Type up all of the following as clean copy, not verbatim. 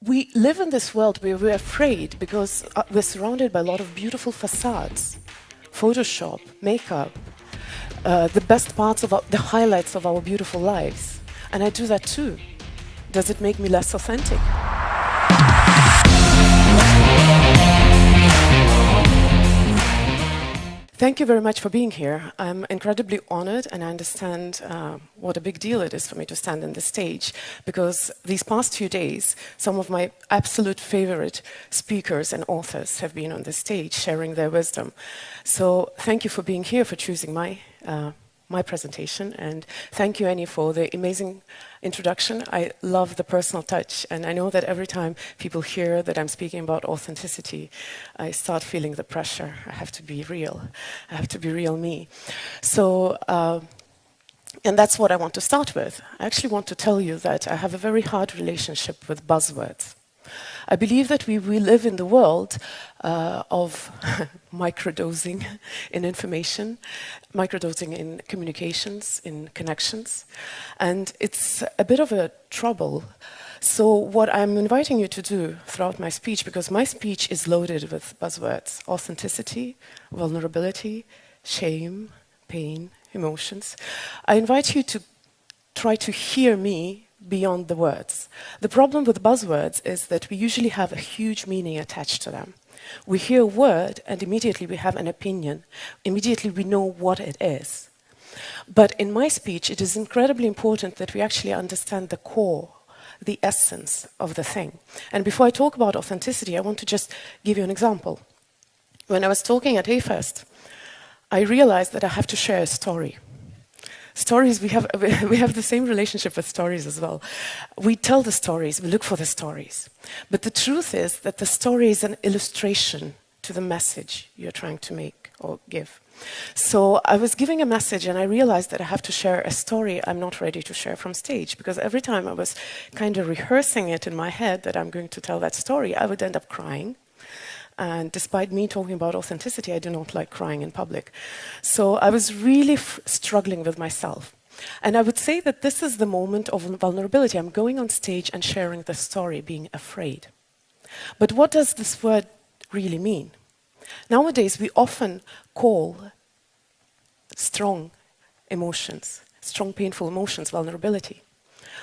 we live in this world where we're afraid because we're surrounded by a lot of beautiful facades, Photoshop, makeup, the best parts of the highlights of our beautiful lives. And I do that too. Does it make me less authentic? Thank you very much for being here. I'm incredibly honored, and I understand what a big deal it is for me to stand on the stage, because these past few days, some of my absolute favorite speakers and authors have been on the stage sharing their wisdom. So thank you for being here, for choosing my presentation, and thank you, Annie, for the amazing introduction. I love the personal touch, and I know that every time people hear that I'm speaking about authenticity, I start feeling the pressure. I have to be real. I have to be real me. So, and that's what I want to start with. I actually want to tell you that I have a very hard relationship with buzzwords. I believe that we live in the world of microdosing in information, microdosing in communications, in connections, and it's a bit of a trouble. So what I'm inviting you to do throughout my speech, because my speech is loaded with buzzwords: authenticity, vulnerability, shame, pain, emotions. I invite you to try to hear me beyond the words. The problem with buzzwords is that we usually have a huge meaning attached to them. We hear a word and immediately we have an opinion. Immediately we know what it is. But in my speech, it is incredibly important that we actually understand the core, the essence of the thing. And before I talk about authenticity, I want to just give you an example. When I was talking at A-Fest, I realized that I have to share a story. Stories, we have the same relationship with stories as well. We tell the stories, we look for the stories. But the truth is that the story is an illustration to the message you're trying to make or give. So I was giving a message and I realized that I have to share a story I'm not ready to share from stage, because every time I was kind of rehearsing it in my head that I'm going to tell that story, I would end up crying. And despite me talking about authenticity, I do not like crying in public. So I was really struggling with myself. And I would say that this is the moment of vulnerability. I'm going on stage and sharing the story, being afraid. But what does this word really mean? Nowadays, we often call strong emotions, strong painful emotions, vulnerability.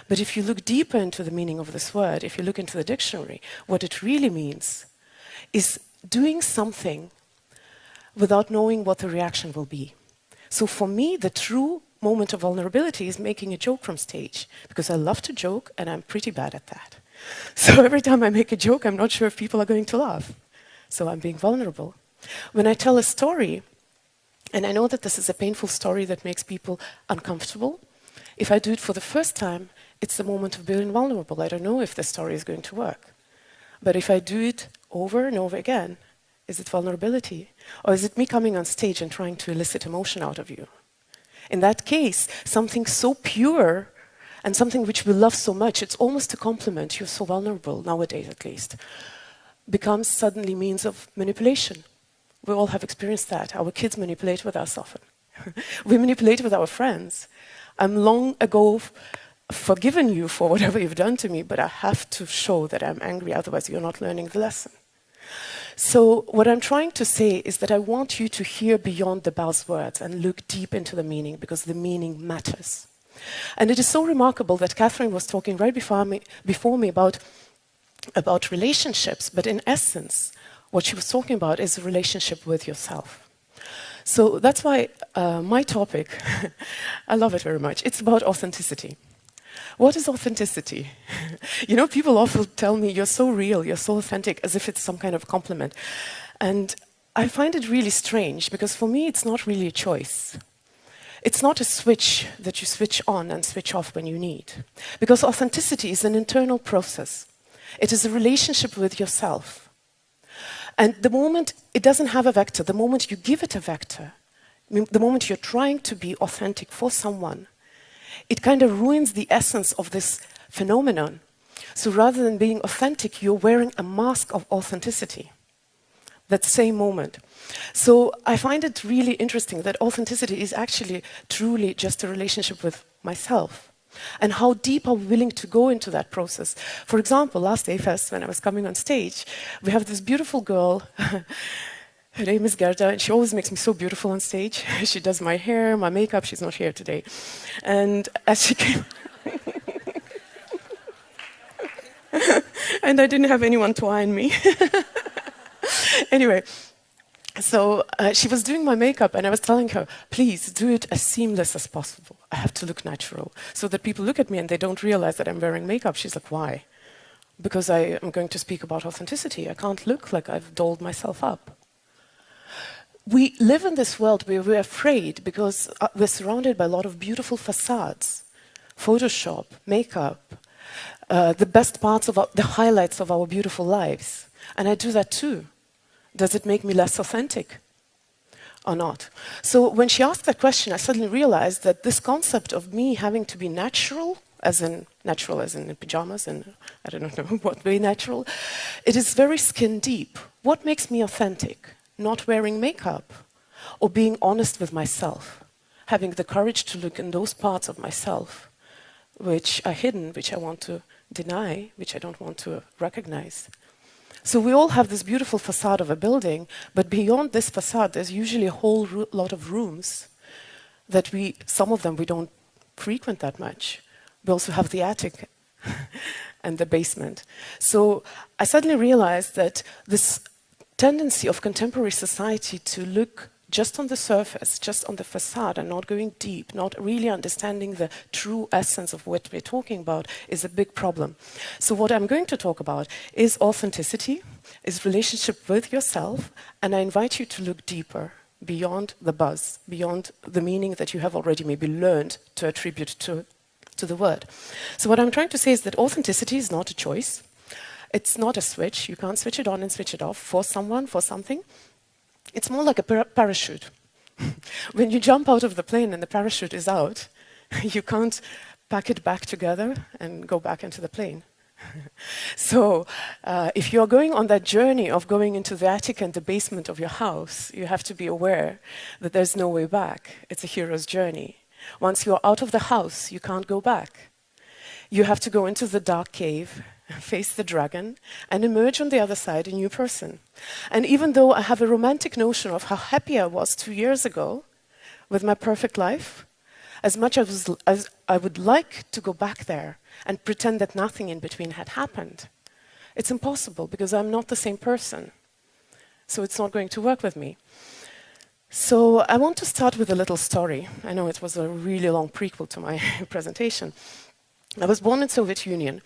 But if you look deeper into the meaning of this word, if you look into the dictionary, what it really means is doing something without knowing what the reaction will be. So for me, the true moment of vulnerability is making a joke from stage, because I love to joke and I'm pretty bad at that. So every time I make a joke, I'm not sure if people are going to laugh. So I'm being vulnerable. When I tell a story, and I know that this is a painful story that makes people uncomfortable, if I do it for the first time, it's the moment of being vulnerable. I don't know if the story is going to work. But if I do it over and over again, is it vulnerability? Or is it me coming on stage and trying to elicit emotion out of you? In that case, something so pure and something which we love so much, it's almost a compliment, you're so vulnerable, nowadays at least, becomes suddenly means of manipulation. We all have experienced that. Our kids manipulate with us often. We manipulate with our friends. I'm long ago forgiven you for whatever you've done to me, but I have to show that I'm angry, otherwise you're not learning the lesson. So what I'm trying to say is that I want you to hear beyond the buzzwords and look deep into the meaning, because the meaning matters. And it is so remarkable that Catherine was talking right before me about relationships, but in essence, what she was talking about is a relationship with yourself. So that's why my topic, I love it very much, it's about authenticity. What is authenticity? You know, people often tell me, you're so real, you're so authentic, as if it's some kind of compliment. And I find it really strange, because for me, it's not really a choice. It's not a switch that you switch on and switch off when you need. Because authenticity is an internal process. It is a relationship with yourself. And the moment it doesn't have a vector, the moment you give it a vector, the moment you're trying to be authentic for someone, it kind of ruins the essence of this phenomenon. So rather than being authentic, you're wearing a mask of authenticity. That same moment. So I find it really interesting that authenticity is actually truly just a relationship with myself. And how deep are we willing to go into that process? For example, last AFest, when I was coming on stage, we have this beautiful girl. Her name is Gerda, and she always makes me so beautiful on stage. She does my hair, my makeup. She's not here today. And as she came... and I didn't have anyone to iron me. Anyway, so she was doing my makeup, and I was telling her, please do it as seamless as possible. I have to look natural, so that people look at me and they don't realize that I'm wearing makeup. She's like, why? Because I am going to speak about authenticity. I can't look like I've dolled myself up. We live in this world where we're afraid because we're surrounded by a lot of beautiful facades, Photoshop, makeup, the best parts of the highlights of our beautiful lives. And I do that too. Does it make me less authentic or not? So when she asked that question, I suddenly realized that this concept of me having to be natural in pajamas, and I don't know what way natural, it is very skin deep. What makes me authentic? Not wearing makeup or being honest with myself, having the courage to look in those parts of myself which are hidden, which I want to deny, which I don't want to recognize. So we all have this beautiful facade of a building, but beyond this facade, there's usually a whole lot of rooms that some of them we don't frequent that much. We also have the attic and the basement. So I suddenly realized that this tendency of contemporary society to look just on the surface, just on the facade, and not going deep, not really understanding the true essence of what we're talking about, is a big problem. So what I'm going to talk about is authenticity, is relationship with yourself, and I invite you to look deeper, beyond the buzz, beyond the meaning that you have already maybe learned to attribute to the word. So what I'm trying to say is that authenticity is not a choice. It's not a switch. You can't switch it on and switch it off for someone, for something. It's more like a parachute. When you jump out of the plane and the parachute is out, you can't pack it back together and go back into the plane. So if you're going on that journey of going into the attic and the basement of your house, you have to be aware that there's no way back. It's a hero's journey. Once you're out of the house, you can't go back. You have to go into the dark cave, face the dragon, and emerge on the other side a new person. And even though I have a romantic notion of how happy I was 2 years ago with my perfect life, as much as I would like to go back there and pretend that nothing in between had happened, it's impossible because I'm not the same person. So it's not going to work with me. So I want to start with a little story. I know it was a really long prequel to my presentation. I was born in Soviet Union,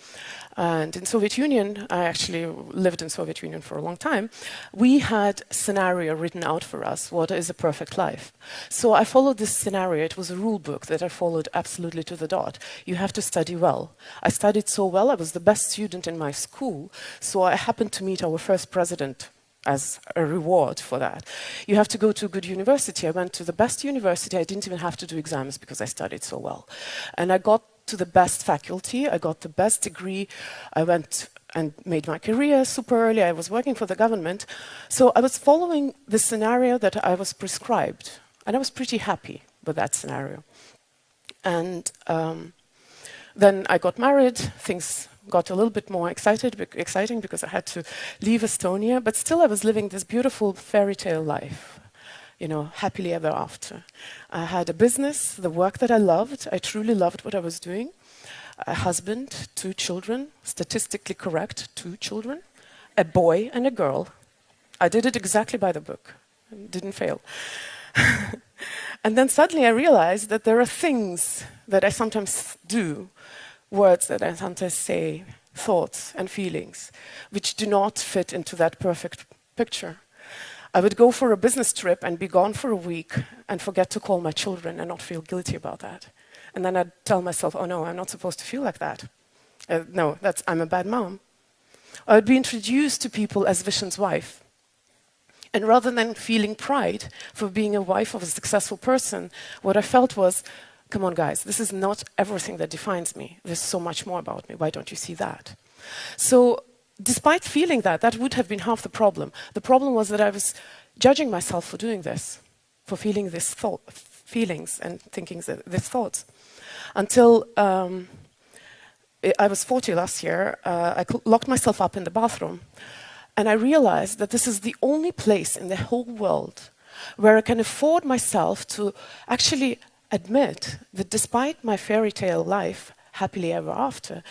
and in Soviet Union, I actually lived in Soviet Union for a long time. We had a scenario written out for us, what is a perfect life. So I followed this scenario. It was a rule book that I followed absolutely to the dot. You have to study well. I studied so well, I was the best student in my school, so I happened to meet our first president as a reward for that. You have to go to a good university. I went to the best university. I didn't even have to do exams because I studied so well. And I got to the best faculty, I got the best degree, I went and made my career super early, I was working for the government. So I was following the scenario that I was prescribed, and I was pretty happy with that scenario. And then I got married, things got a little bit more exciting because I had to leave Estonia, but still I was living this beautiful fairy tale life. You know, happily ever after. I had a business, the work that I loved. I truly loved what I was doing. A husband, 2 children, statistically correct, 2 children, a boy and a girl. I did it exactly by the book. Didn't fail. And then suddenly I realized that there are things that I sometimes do, words that I sometimes say, thoughts and feelings, which do not fit into that perfect picture. I would go for a business trip and be gone for a week and forget to call my children and not feel guilty about that. And then I'd tell myself, oh no, I'm not supposed to feel like that. No, I'm a bad mom. I would be introduced to people as Vishen's wife. And rather than feeling pride for being a wife of a successful person, what I felt was, come on guys, this is not everything that defines me. There's so much more about me. Why don't you see that? So despite feeling that would have been half the problem. The problem was that I was judging myself for doing this, for feeling this thought, feelings and thinkings, these thoughts. Until I was 40 last year, I locked myself up in the bathroom, and I realized that this is the only place in the whole world where I can afford myself to actually admit that despite my fairy tale life, happily ever after,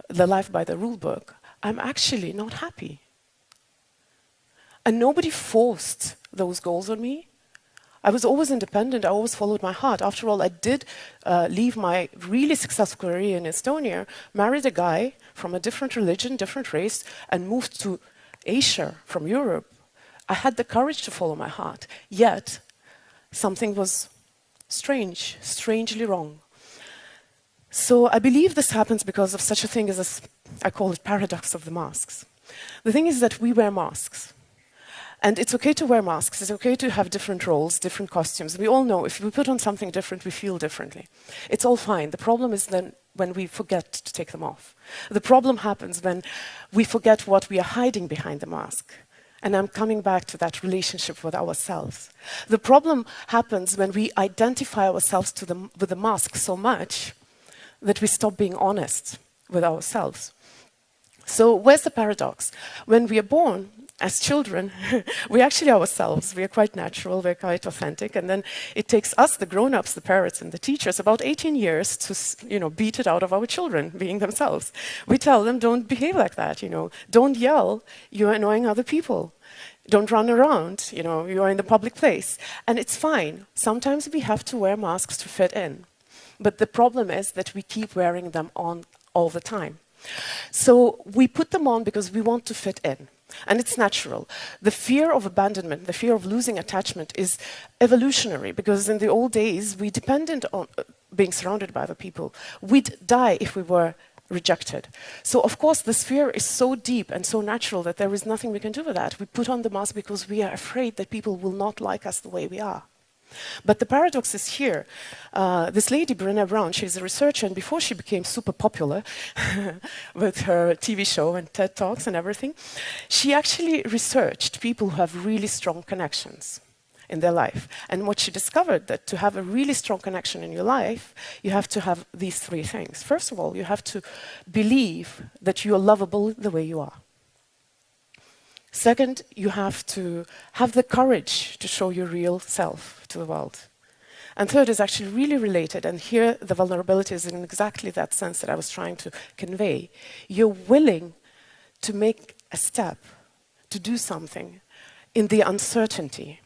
the life by the rule book, I'm actually not happy. And nobody forced those goals on me. I was always independent, I always followed my heart. After all, I did leave my really successful career in Estonia, married a guy from a different religion, different race, and moved to Asia from Europe. I had the courage to follow my heart, yet something was strange, strangely wrong. So I believe this happens because of such a thing as, I call it paradox of the masks. The thing is that we wear masks. And it's okay to wear masks, it's okay to have different roles, different costumes. We all know if we put on something different, we feel differently. It's all fine. The problem is then when we forget to take them off. The problem happens when we forget what we are hiding behind the mask. And I'm coming back to that relationship with ourselves. The problem happens when we identify ourselves with the mask so much that we stop being honest with ourselves. So where's the paradox? When we are born, as children, we're actually ourselves. We are quite natural, we're quite authentic, and then it takes us, the grown-ups, the parents and the teachers, about 18 years to beat it out of our children, being themselves. We tell them, don't behave like that, don't yell, you're annoying other people. Don't run around, you're in the public place. And it's fine. Sometimes we have to wear masks to fit in. But the problem is that we keep wearing them on all the time. So we put them on because we want to fit in. And it's natural. The fear of abandonment, the fear of losing attachment is evolutionary, because in the old days, we depended on being surrounded by other people. We'd die if we were rejected. So, of course, this fear is so deep and so natural that there is nothing we can do with that. We put on the mask because we are afraid that people will not like us the way we are. But the paradox is here. This lady, Brené Brown, she's a researcher, and before she became super popular with her TV show and TED Talks and everything, she actually researched people who have really strong connections in their life. And what she discovered, that to have a really strong connection in your life, you have to have these three things. First of all, you have to believe that you are lovable the way you are. Second, you have to have the courage to show your real self to the world. And third is actually really related, and here the vulnerability is in exactly that sense that I was trying to convey. You're willing to make a step, to do something in the uncertainty,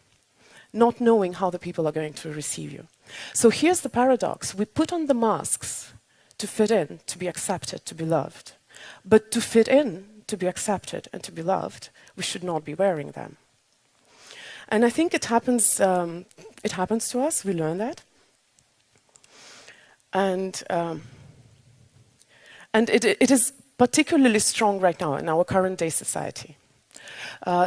not knowing how the people are going to receive you. So here's the paradox. We put on the masks to fit in, to be accepted, to be loved. But to fit in, to be accepted and to be loved, we should not be wearing them. And I think it happens to us, we learn that. And it is particularly strong right now in our current day society.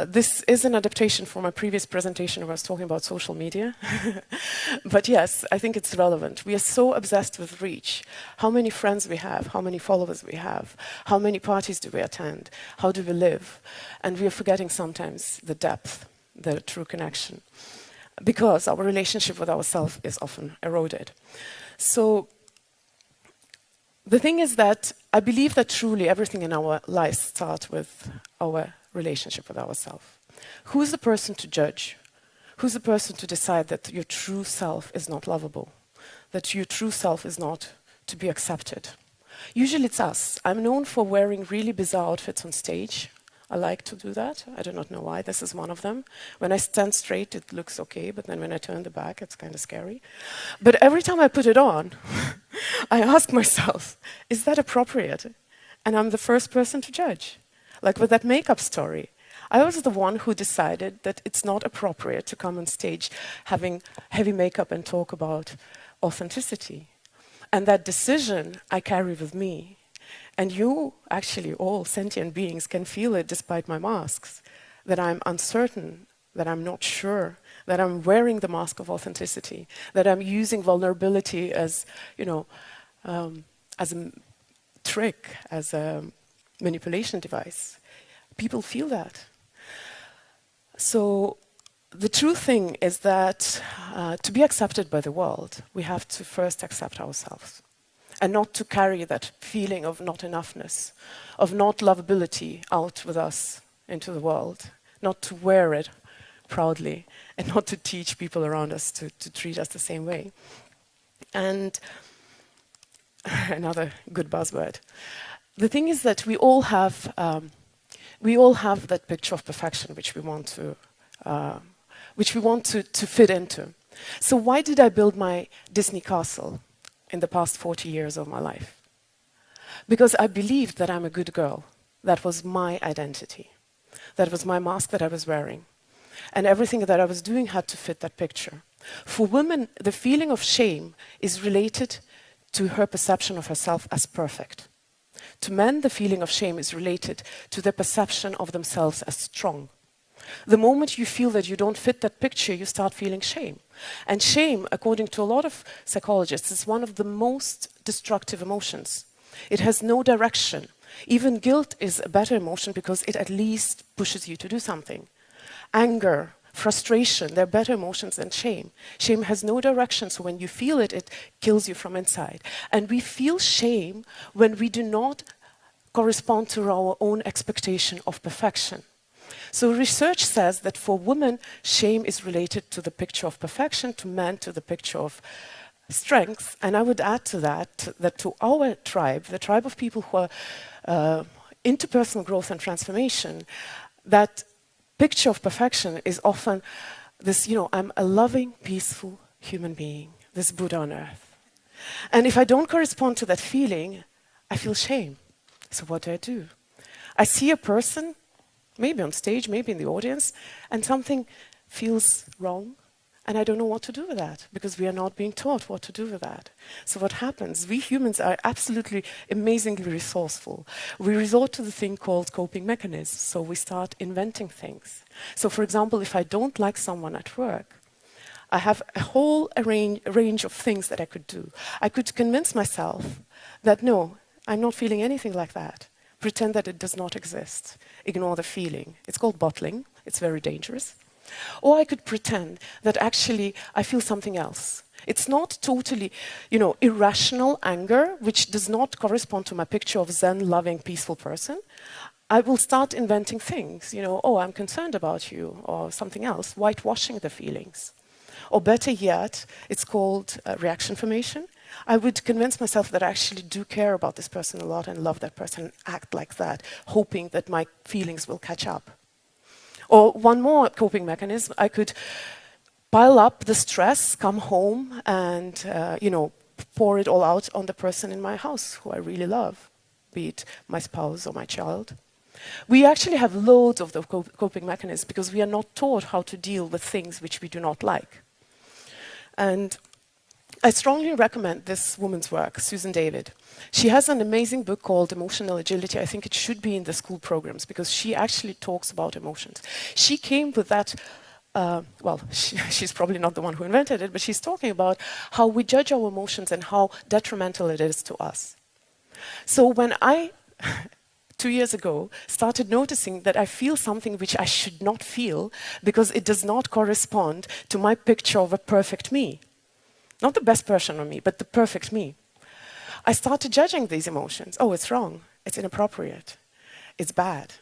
This is an adaptation from my previous presentation where I was talking about social media. But yes, I think it's relevant. We are so obsessed with reach. How many friends we have, how many followers we have, how many parties do we attend, how do we live? And we are forgetting sometimes the depth, the true connection, because our relationship with ourselves is often eroded. So the thing is that I believe that truly everything in our lives starts with our relationship with ourselves. Who's the person to judge? Who's the person to decide that your true self is not lovable? That your true self is not to be accepted? Usually it's us. I'm known for wearing really bizarre outfits on stage. I like to do that. I do not know why. This is one of them. When I stand straight, it looks okay, but then when I turn the back, it's kind of scary. But every time I put it on, I ask myself, is that appropriate? And I'm the first person to judge. Like with that makeup story. I was the one who decided that it's not appropriate to come on stage having heavy makeup and talk about authenticity. And that decision I carry with me. And you, actually, all sentient beings can feel it despite my masks, that I'm uncertain, that I'm not sure, that I'm wearing the mask of authenticity, that I'm using vulnerability as, as a trick, as a manipulation device. People feel that. So the true thing is that to be accepted by the world, we have to first accept ourselves and not to carry that feeling of not enoughness, of not lovability out with us into the world, not to wear it proudly and not to teach people around us to treat us the same way. And another good buzzword. The thing is that we all have that picture of perfection which we want to fit into. So why did I build my Disney castle in the past 40 years of my life? Because I believed that I'm a good girl. That was my identity. That was my mask that I was wearing. And everything that I was doing had to fit that picture. For women, the feeling of shame is related to her perception of herself as perfect. To men, the feeling of shame is related to their perception of themselves as strong. The moment you feel that you don't fit that picture, you start feeling shame. And shame, according to a lot of psychologists, is one of the most destructive emotions. It has no direction. Even guilt is a better emotion because it at least pushes you to do something. Anger, frustration, they're better emotions than shame. Shame has no direction, so when you feel it, it kills you from inside. And we feel shame when we do not correspond to our own expectation of perfection. So research says that for women, shame is related to the picture of perfection, to men to the picture of strength. And I would add to that, that to our tribe, the tribe of people who are into personal growth and transformation, that picture of perfection is often this, I'm a loving, peaceful human being, this Buddha on earth. And if I don't correspond to that feeling, I feel shame. So what do? I see a person, maybe on stage, maybe in the audience, and something feels wrong, and I don't know what to do with that, because we are not being taught what to do with that. So what happens? We humans are absolutely amazingly resourceful. We resort to the thing called coping mechanisms, so we start inventing things. So for example, if I don't like someone at work, I have a whole range of things that I could do. I could convince myself that no, I'm not feeling anything like that. Pretend that it does not exist. Ignore the feeling. It's called bottling. It's very dangerous. Or I could pretend that actually I feel something else. It's not totally, irrational anger, which does not correspond to my picture of Zen, loving, peaceful person. I will start inventing things, I'm concerned about you, or something else, whitewashing the feelings. Or better yet, it's called reaction formation. I would convince myself that I actually do care about this person a lot and love that person and act like that, hoping that my feelings will catch up. Or one more coping mechanism, I could pile up the stress, come home and, pour it all out on the person in my house who I really love, be it my spouse or my child. We actually have loads of the coping mechanisms because we are not taught how to deal with things which we do not like. And I strongly recommend this woman's work, Susan David. She has an amazing book called Emotional Agility. I think it should be in the school programs because she actually talks about emotions. She came with that, she's probably not the one who invented it, but she's talking about how we judge our emotions and how detrimental it is to us. So when I, 2 years ago, started noticing that I feel something which I should not feel because it does not correspond to my picture of a perfect me. Not the best version of me, but the perfect me. I started judging these emotions. Oh, it's wrong. It's inappropriate. It's bad.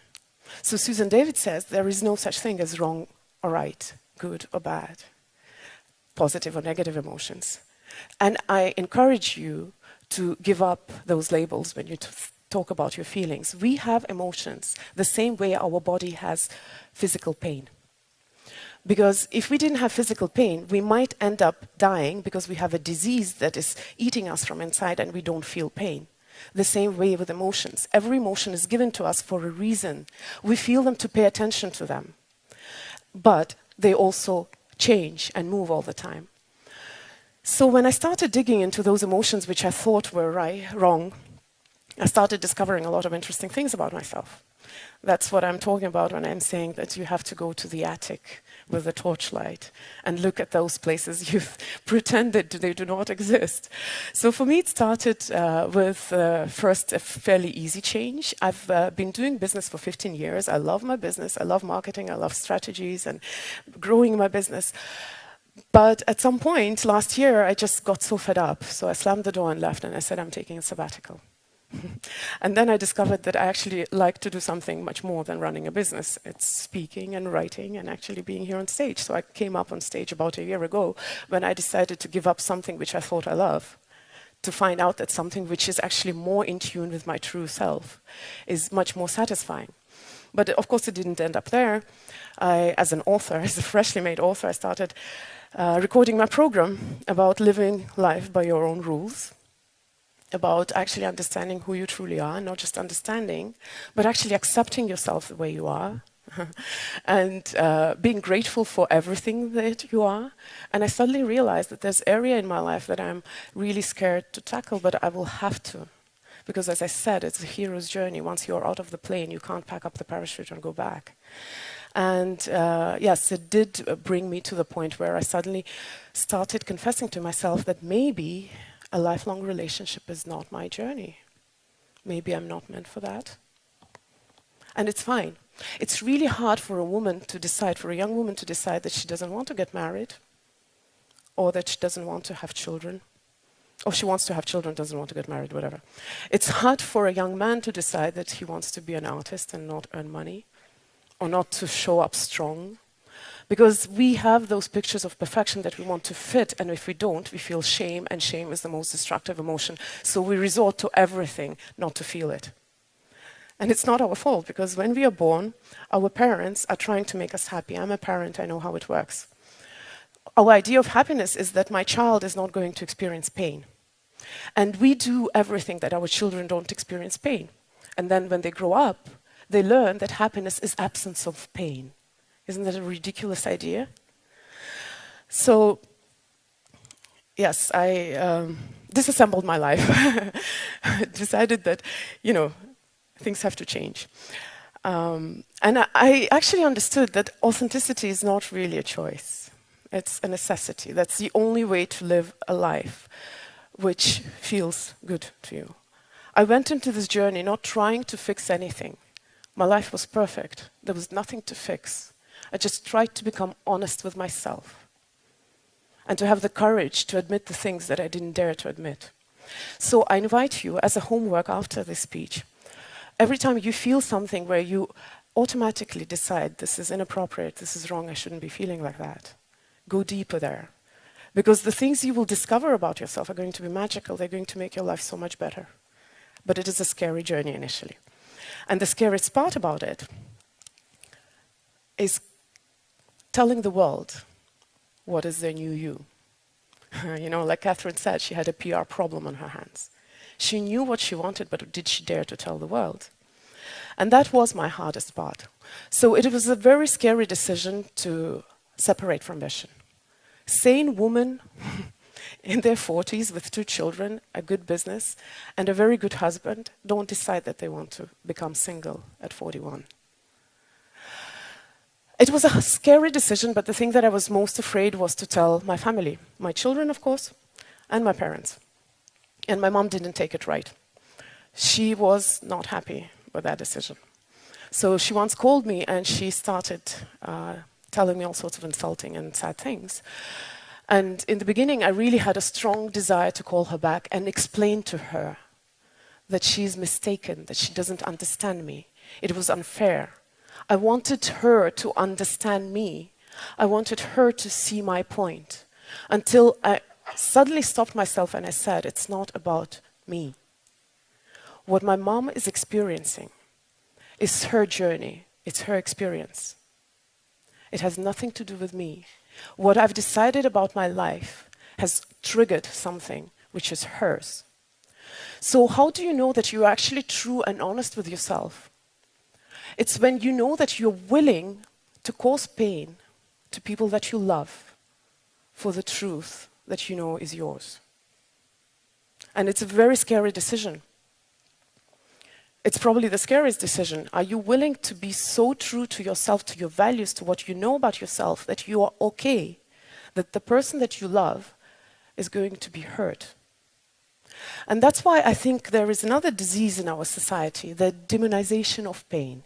So Susan David says there is no such thing as wrong or right, good or bad, positive or negative emotions. And I encourage you to give up those labels when you talk about your feelings. We have emotions the same way our body has physical pain. Because if we didn't have physical pain, we might end up dying because we have a disease that is eating us from inside and we don't feel pain. The same way with emotions. Every emotion is given to us for a reason. We feel them to pay attention to them. But they also change and move all the time. So when I started digging into those emotions which I thought were wrong, I started discovering a lot of interesting things about myself. That's what I'm talking about when I'm saying that you have to go to the attic with a torchlight and look at those places you've pretended they do not exist. So for me, it started with first a fairly easy change. I've been doing business for 15 years. I love my business. I love marketing. I love strategies and growing my business. But at some point last year, I just got so fed up. So I slammed the door and left, and I said, I'm taking a sabbatical. And then I discovered that I actually like to do something much more than running a business. It's speaking and writing and actually being here on stage. So I came up on stage about a year ago when I decided to give up something which I thought I love, to find out that something which is actually more in tune with my true self is much more satisfying. But of course, it didn't end up there. As an author, as a freshly made author, I started recording my program about living life by your own rules, about actually understanding who you truly are, not just understanding, but actually accepting yourself the way you are, and being grateful for everything that you are. And I suddenly realized that there's area in my life that I'm really scared to tackle, but I will have to. Because as I said, it's a hero's journey. Once you're out of the plane, you can't pack up the parachute and go back. And yes, it did bring me to the point where I suddenly started confessing to myself that maybe a lifelong relationship is not my journey. Maybe I'm not meant for that. And it's fine. It's really hard for a woman to decide, for a young woman to decide that she doesn't want to get married, or that she doesn't want to have children, or she wants to have children, doesn't want to get married, whatever. It's hard for a young man to decide that he wants to be an artist and not earn money, or not to show up strong. Because we have those pictures of perfection that we want to fit, and if we don't, we feel shame, and shame is the most destructive emotion. So we resort to everything not to feel it. And it's not our fault, because when we are born, our parents are trying to make us happy. I'm a parent, I know how it works. Our idea of happiness is that my child is not going to experience pain. And we do everything that our children don't experience pain. And then when they grow up, they learn that happiness is absence of pain. Isn't that a ridiculous idea? So, yes, I disassembled my life. Decided that, you know, things have to change. And I actually understood that authenticity is not really a choice. It's a necessity. That's the only way to live a life which feels good to you. I went into this journey not trying to fix anything. My life was perfect. There was nothing to fix. I just tried to become honest with myself and to have the courage to admit the things that I didn't dare to admit. So I invite you, as a homework after this speech, every time you feel something where you automatically decide this is inappropriate, this is wrong, I shouldn't be feeling like that, go deeper there. Because the things you will discover about yourself are going to be magical. They're going to make your life so much better. But it is a scary journey initially. And the scariest part about it is telling the world what is their new you. You know, like Catherine said, she had a PR problem on her hands. She knew what she wanted, but did she dare to tell the world? And that was my hardest part. So it was a very scary decision to separate from Vision. Sane woman in their 40s with 2 children, a good business, and a very good husband don't decide that they want to become single at 41. It was a scary decision, but the thing that I was most afraid was to tell my family, my children, of course, and my parents. And my mom didn't take it right. She was not happy with that decision. So she once called me and she started telling me all sorts of insulting and sad things. And in the beginning, I really had a strong desire to call her back and explain to her that she's mistaken, that she doesn't understand me. It was unfair. I wanted her to understand me. I wanted her to see my point. Until I suddenly stopped myself and I said, it's not about me. What my mom is experiencing is her journey. It's her experience. It has nothing to do with me. What I've decided about my life has triggered something which is hers. So how do you know that you're actually true and honest with yourself? It's when you know that you're willing to cause pain to people that you love for the truth that you know is yours. And it's a very scary decision. it's probably the scariest decision. Are you willing to be so true to yourself, to your values, to what you know about yourself, that you are okay, that the person that you love is going to be hurt? And that's why I think there is another disease in our society, the demonization of pain.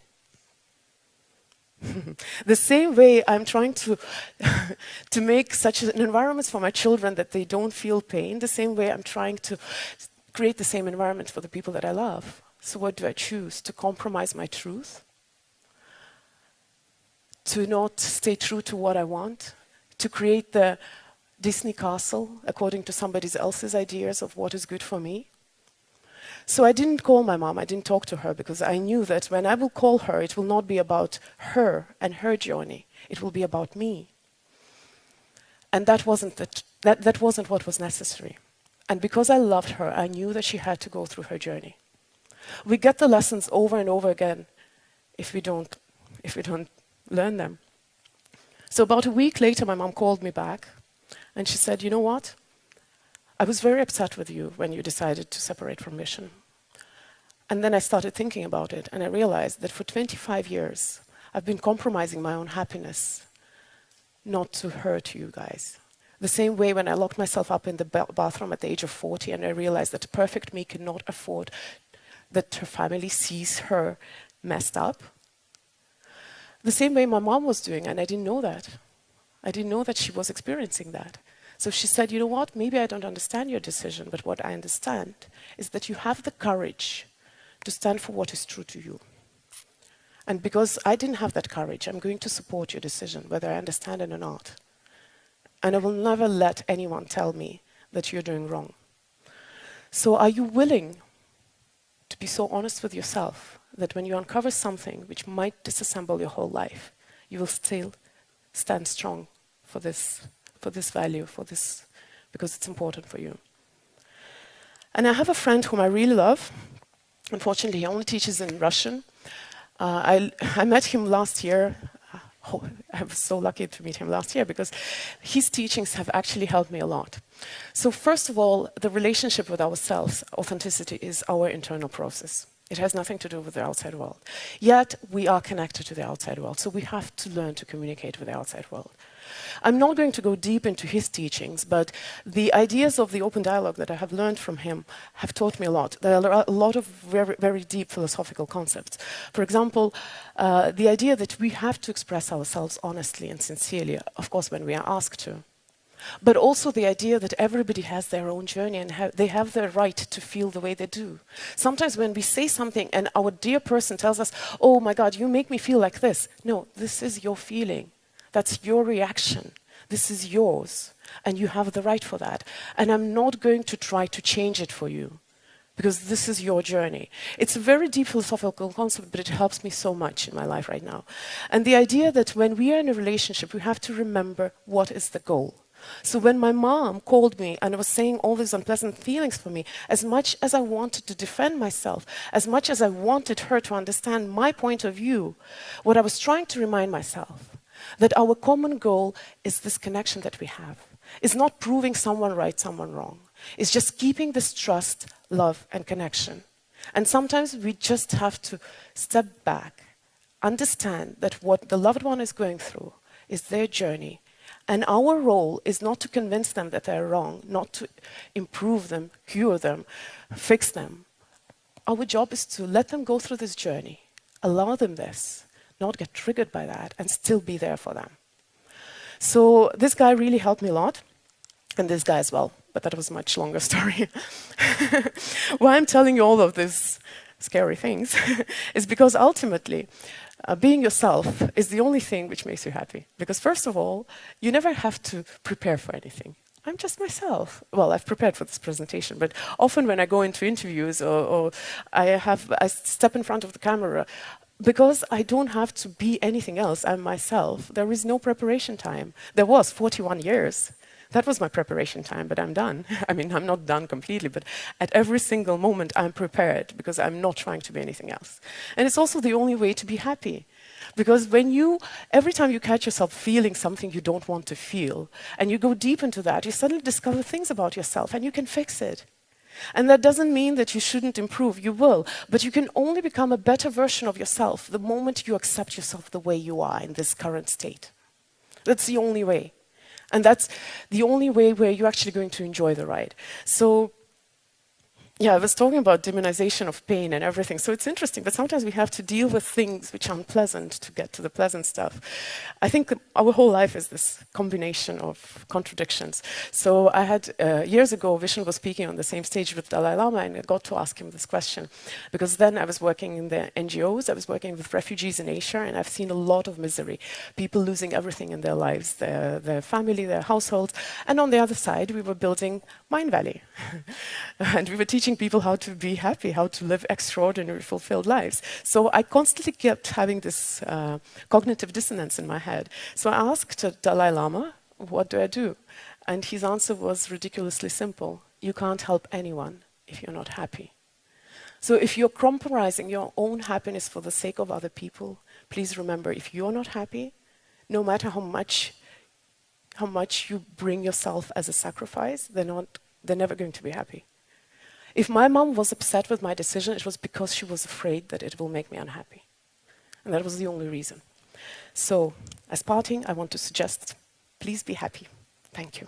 The same way I'm trying to make such an environment for my children that they don't feel pain, the same way I'm trying to create the same environment for the people that I love. So what do I choose? To compromise my truth? To not stay true to what I want? To create the Disney castle according to somebody else's ideas of what is good for me? So I didn't call my mom, I didn't talk to her, because I knew that when I will call her, it will not be about her and her journey. It will be about me. And that wasn't what was necessary. And because I loved her, I knew that she had to go through her journey. We get the lessons over and over again if we don't learn them. So about a week later, my mom called me back, and she said, you know what? I was very upset with you when you decided to separate from Mission. And then I started thinking about it, and I realized that for 25 years, I've been compromising my own happiness not to hurt you guys. The same way when I locked myself up in the bathroom at the age of 40, and I realized that a perfect me cannot afford that her family sees her messed up. The same way my mom was doing, and I didn't know that. I didn't know that she was experiencing that. So she said, you know what, maybe I don't understand your decision, but what I understand is that you have the courage to stand for what is true to you. And because I didn't have that courage, I'm going to support your decision, whether I understand it or not. And I will never let anyone tell me that you're doing wrong. So are you willing to be so honest with yourself that when you uncover something which might disassemble your whole life, you will still stand strong for this value, because it's important for you? And I have a friend whom I really love. Unfortunately, he only teaches in Russian. I met him last year. I was so lucky to meet him last year because his teachings have actually helped me a lot. So first of all, the relationship with ourselves, authenticity, is our internal process. It has nothing to do with the outside world. Yet, we are connected to the outside world, so we have to learn to communicate with the outside world. I'm not going to go deep into his teachings, but the ideas of the open dialogue that I have learned from him have taught me a lot. There are a lot of very, very deep philosophical concepts. For example, the idea that we have to express ourselves honestly and sincerely, of course, when we are asked to. But also the idea that everybody has their own journey and they have the right to feel the way they do. Sometimes when we say something and our dear person tells us, oh my God, you make me feel like this. No, this is your feeling. That's your reaction. This is yours. And you have the right for that. And I'm not going to try to change it for you, because this is your journey. It's a very deep philosophical concept, but it helps me so much in my life right now. And the idea that when we are in a relationship, we have to remember what is the goal. So when my mom called me and was saying all these unpleasant feelings for me, as much as I wanted to defend myself, as much as I wanted her to understand my point of view, what I was trying to remind myself, that our common goal is this connection that we have. It's not proving someone right, someone wrong. It's just keeping this trust, love, and connection. And sometimes we just have to step back, understand that what the loved one is going through is their journey. And our role is not to convince them that they're wrong, not to improve them, cure them, fix them. Our job is to let them go through this journey, allow them this, not get triggered by that, and still be there for them. So this guy really helped me a lot, and this guy as well, but that was a much longer story. Why I'm telling you all of these scary things is because ultimately, being yourself is the only thing which makes you happy. Because first of all, you never have to prepare for anything. I'm just myself. Well, I've prepared for this presentation, but often when I go into interviews or I step in front of the camera, because I don't have to be anything else, I'm myself, there is no preparation time. There was 41 years. That was my preparation time, but I'm done. I mean, I'm not done completely, but at every single moment I'm prepared because I'm not trying to be anything else. And it's also the only way to be happy. Because every time you catch yourself feeling something you don't want to feel, and you go deep into that, you suddenly discover things about yourself and you can fix it. And that doesn't mean that you shouldn't improve, you will, but you can only become a better version of yourself the moment you accept yourself the way you are in this current state. That's the only way. And that's the only way where you're actually going to enjoy the ride. So, yeah, I was talking about demonization of pain and everything. So it's interesting, but sometimes we have to deal with things which are unpleasant to get to the pleasant stuff. I think our whole life is this combination of contradictions. So I had, years ago, Vishen was speaking on the same stage with Dalai Lama, and I got to ask him this question. Because then I was working in the NGOs, I was working with refugees in Asia, and I've seen a lot of misery. People losing everything in their lives, their family, their households. And on the other side, we were building Mindvalley. And we were teaching people how to be happy, how to live extraordinary, fulfilled lives. So I constantly kept having this cognitive dissonance in my head. So I asked Dalai Lama, what do I do? And his answer was ridiculously simple. You can't help anyone if you're not happy. So if you're compromising your own happiness for the sake of other people, please remember, if you're not happy, no matter how much you bring yourself as a sacrifice, they're never going to be happy. If my mom was upset with my decision, it was because she was afraid that it will make me unhappy. And that was the only reason. So, as parting, I want to suggest, please be happy. Thank you.